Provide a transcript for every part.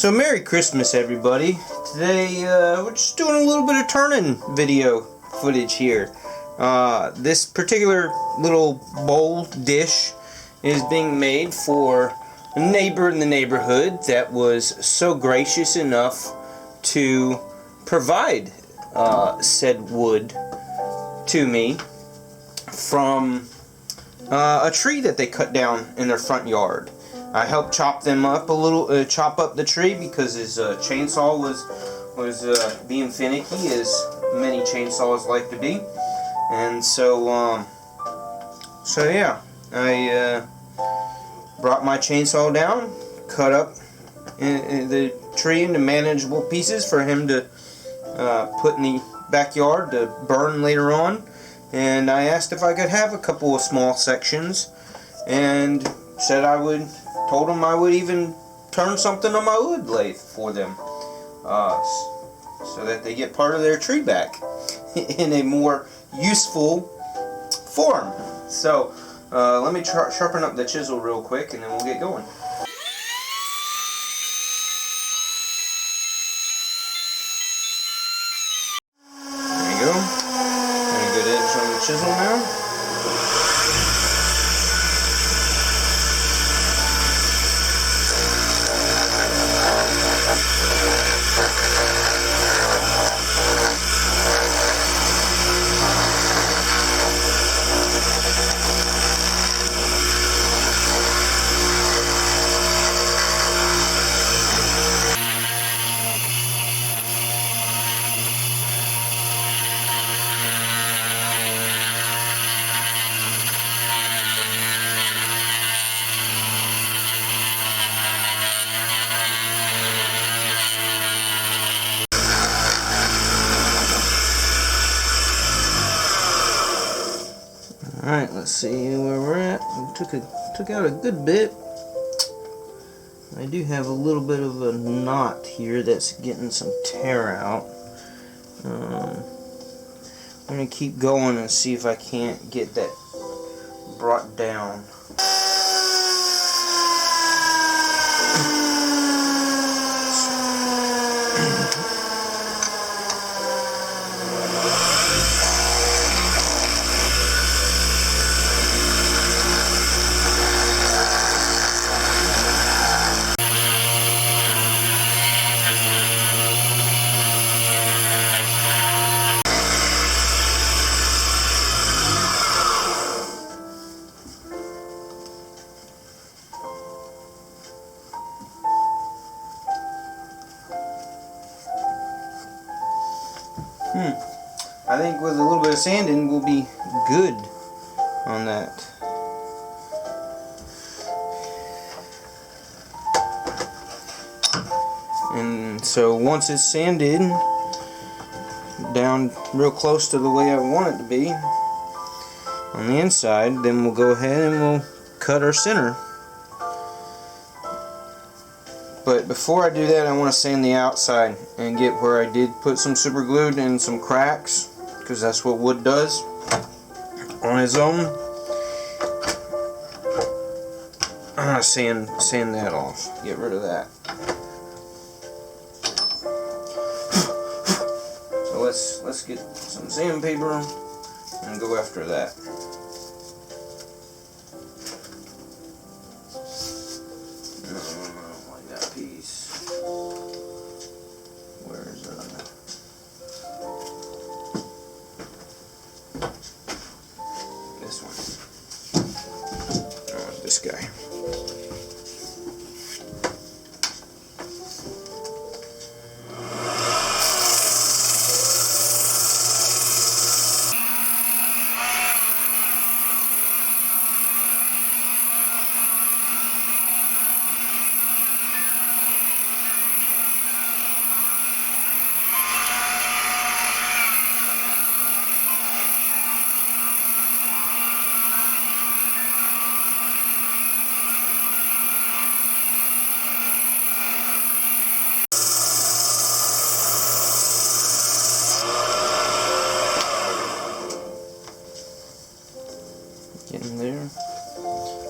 So Merry Christmas, everybody. Today we're just doing a little bit of turning video footage here. This particular little bowl dish is being made for a neighbor in the neighborhood that was so gracious enough to provide said wood to me from a tree that they cut down in their front yard. I helped chop them up a little, chop up the tree because his chainsaw was being finicky, as many chainsaws like to be, and so yeah, I brought my chainsaw down, cut up the tree into manageable pieces for him to put in the backyard to burn later on, and I asked if I could have a couple of small sections, and said told them I would even turn something on my wood lathe for them, so that they get part of their tree back in a more useful form. So let me sharpen up the chisel real quick and then we'll get going. There you go. And a good edge on the chisel now. Alright, let's see where we're at. We took out a good bit. I do have a little bit of a knot here that's getting some tear out. I'm going to keep going and see if I can't get that brought down. I think with a little bit of sanding we'll be good on that. And so once it's sanded down real close to the way I want it to be on the inside, then we'll go ahead and we'll cut our center. But before I do that, I want to sand the outside and get where I did put some super glue and some cracks, because that's what wood does on its own. I'm going to sand that off, get rid of that. So let's get some sandpaper and go after that. This guy. Getting there.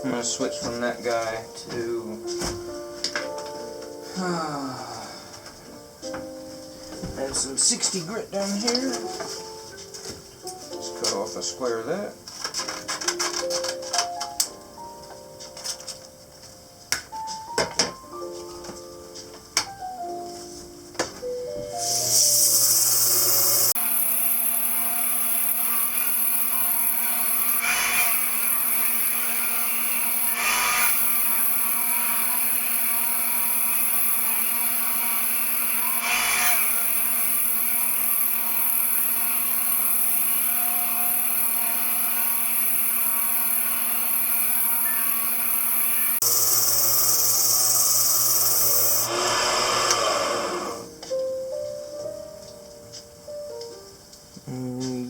I'm going to switch from that guy to And some 60 grit down here. Let's cut off a square of that.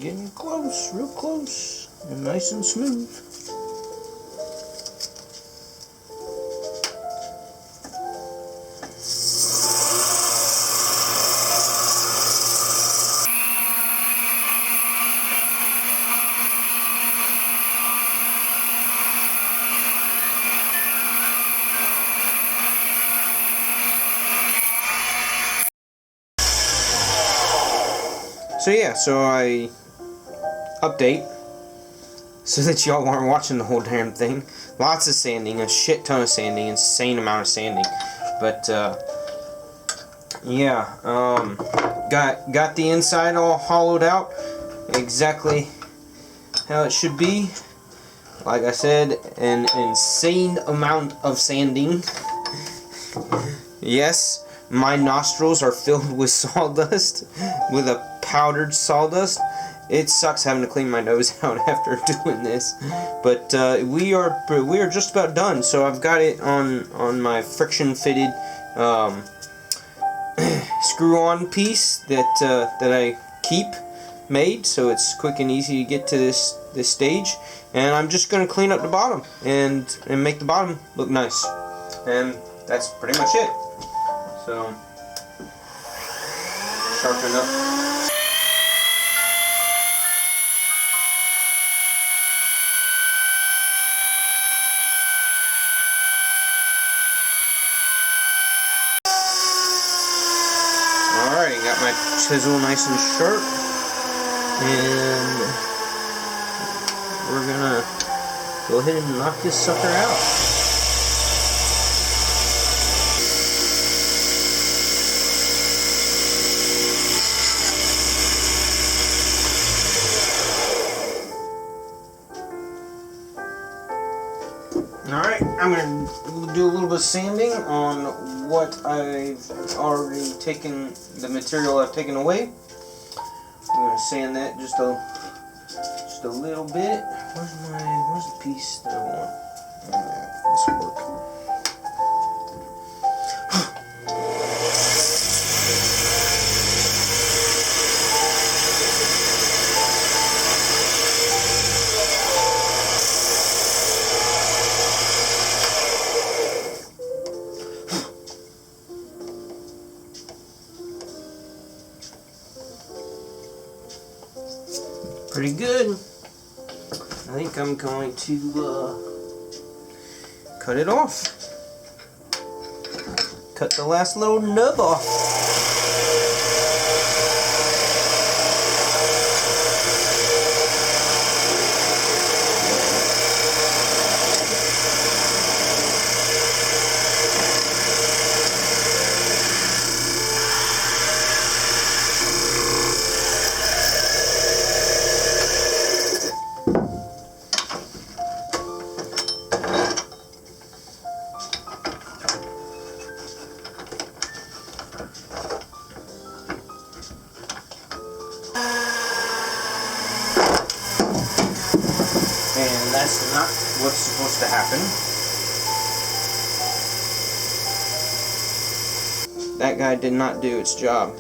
Getting close, real close, and nice and smooth. So yeah, so I update so that y'all weren't watching the whole damn thing. Lots of sanding, a shit ton of sanding, insane amount of sanding. But yeah, got the inside all hollowed out exactly how it should be. Like I said, an insane amount of sanding. Yes, my nostrils are filled with sawdust, with a powdered sawdust. It sucks having to clean my nose out after doing this, but we are just about done. So I've got it on my friction fitted screw-on piece that I keep made, so it's quick and easy to get to this stage. And I'm just gonna clean up the bottom and make the bottom look nice, and that's pretty much it. So sharpen up. Alright, got my chisel nice and sharp, and we're gonna go ahead and knock this sucker out. Alright, I'm going to do a little bit of sanding on what I've already taken, the material I've taken away. I'm going to sand that just a little bit. Where's the piece that I want? Yeah, this will work. Pretty good. I think I'm going to cut it off. Cut the last little nub off. And that's not what's supposed to happen. That guy did not do its job.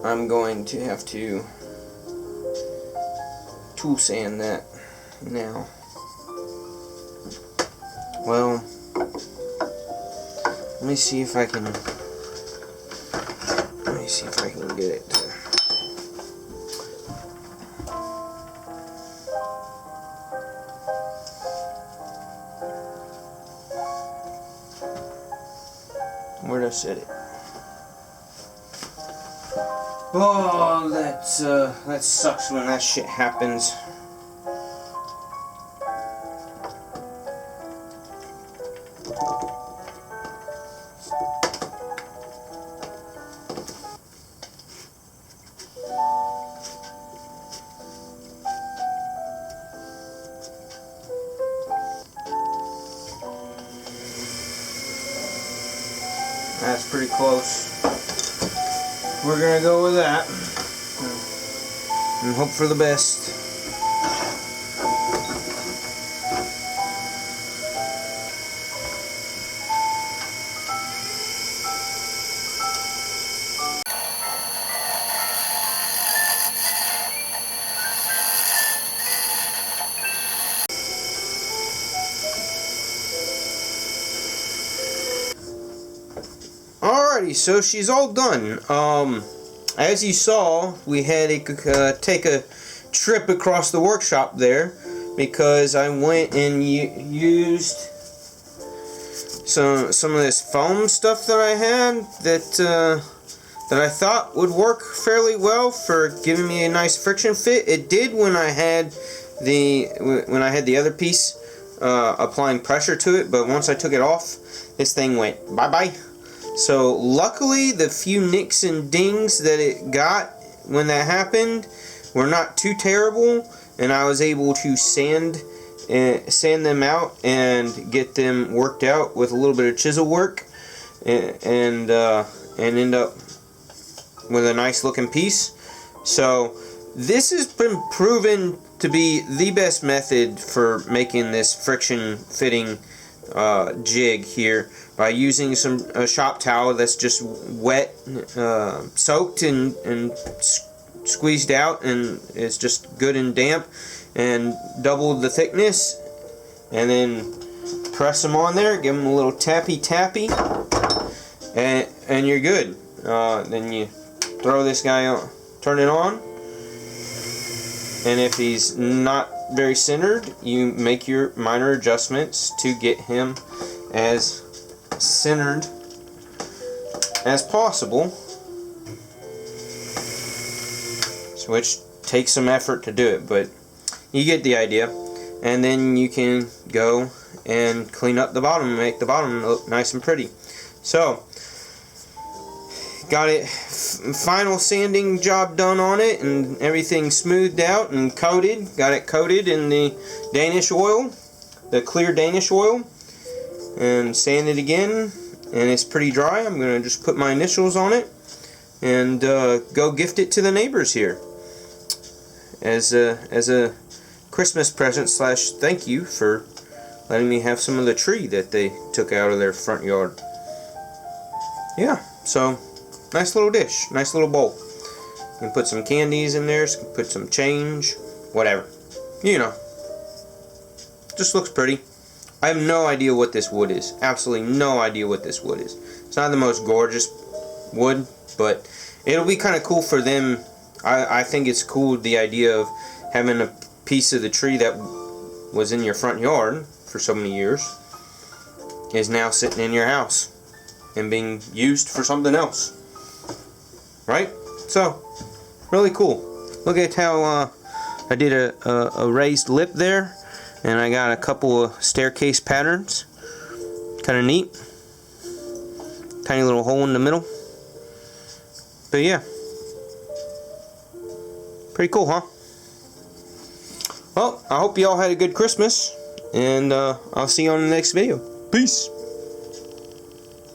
I'm going to have to tool sand that now. Well, let me see if I can get it to. Where'd I set it? Oh, that sucks when that shit happens. That's pretty close. We're gonna go with that and hope for the best. Alrighty, so she's all done. As you saw, we had to take a trip across the workshop there because I went and used some of this foam stuff that I had that I thought would work fairly well for giving me a nice friction fit. It did when I had the other piece applying pressure to it, but once I took it off, this thing went bye-bye. So luckily the few nicks and dings that it got when that happened were not too terrible, and I was able to sand them out and get them worked out with a little bit of chisel work and end up with a nice looking piece. So this has been proven to be the best method for making this friction fitting jig here, by using some shop towel that's just wet, soaked and squeezed out, and it's just good and damp, and double the thickness, and then press them on there, give them a little tappy, and you're good. Then you throw this guy on, turn it on, and if he's not very centered, you make your minor adjustments to get him as centered as possible, which takes some effort to do it, but you get the idea. And then you can go and clean up the bottom and make the bottom look nice and pretty. So got it, final sanding job done on it, and everything smoothed out and coated. Got it coated in the Danish oil, the clear Danish oil, and sanded again, and it's pretty dry. I'm gonna just put my initials on it and go gift it to the neighbors here as a Christmas present / thank you for letting me have some of the tree that they took out of their front yard. Yeah, so nice little dish, nice little bowl. You can put some candies in there, put some change, whatever, you know, just looks pretty. I have no idea what this wood is. Absolutely no idea what this wood is. It's not the most gorgeous wood, but it'll be kind of cool for them. I think it's cool, the idea of having a piece of the tree that was in your front yard for so many years is now sitting in your house and being used for something else. Right? So, really cool. Look at how I did a raised lip there. And I got a couple of staircase patterns. Kind of neat. Tiny little hole in the middle. But yeah. Pretty cool, huh? Well, I hope you all had a good Christmas. And I'll see you on the next video. Peace.